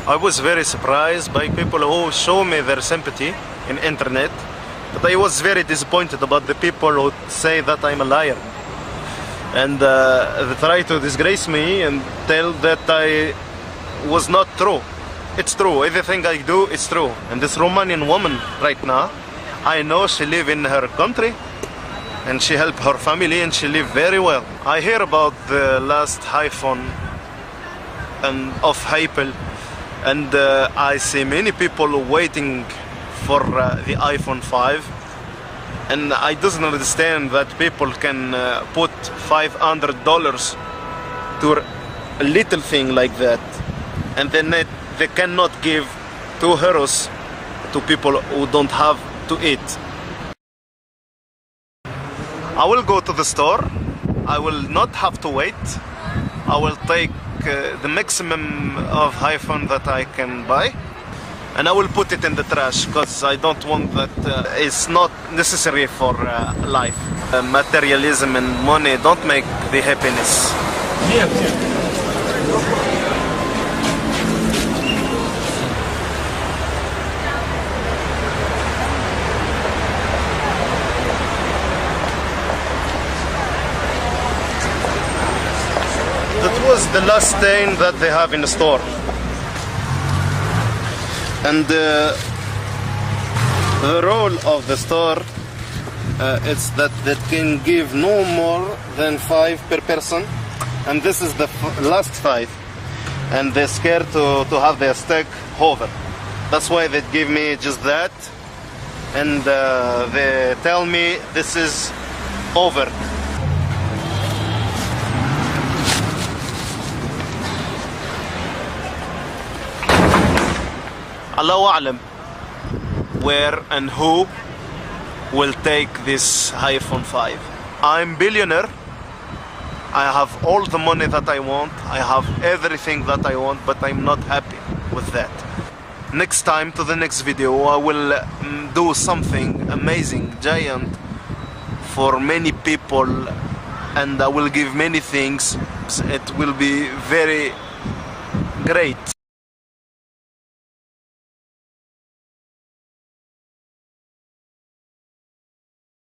I was very surprised by people who show me their sympathy in internet, but I was very disappointed about the people who say that I'm a liar. And they try to disgrace me and tell that I was not true. It's true, everything I do is true. And this Romanian woman right now, I know she live in her country and she help her family and she live very well. I hear about the last iPhone and of Apple, and I see many people waiting for the iPhone 5, and I doesn't understand that people can put $500 to a little thing like that, and then they cannot give 2 euros to people who don't have to eat. I will go to the store. I will not have to wait. I will take the maximum of iPhone that I can buy, and I will put it in the trash because I don't want that. It's not necessary for life. Materialism and money don't make the happiness. Yeah. That was the last stain that they have in the store. And the rule of the store is that they can give no more than 5 per person, and this is the last 5, and they're scared to have their steak over. That's why they give me just that, and they tell me this is over. Allahu A'lam where and who will take this iPhone 5. I'm billionaire. I have all the money that I want. I have everything that I want, but I'm not happy with that. Next time, to the next video, I will do something amazing, giant for many people, and I will give many things. It will be very great.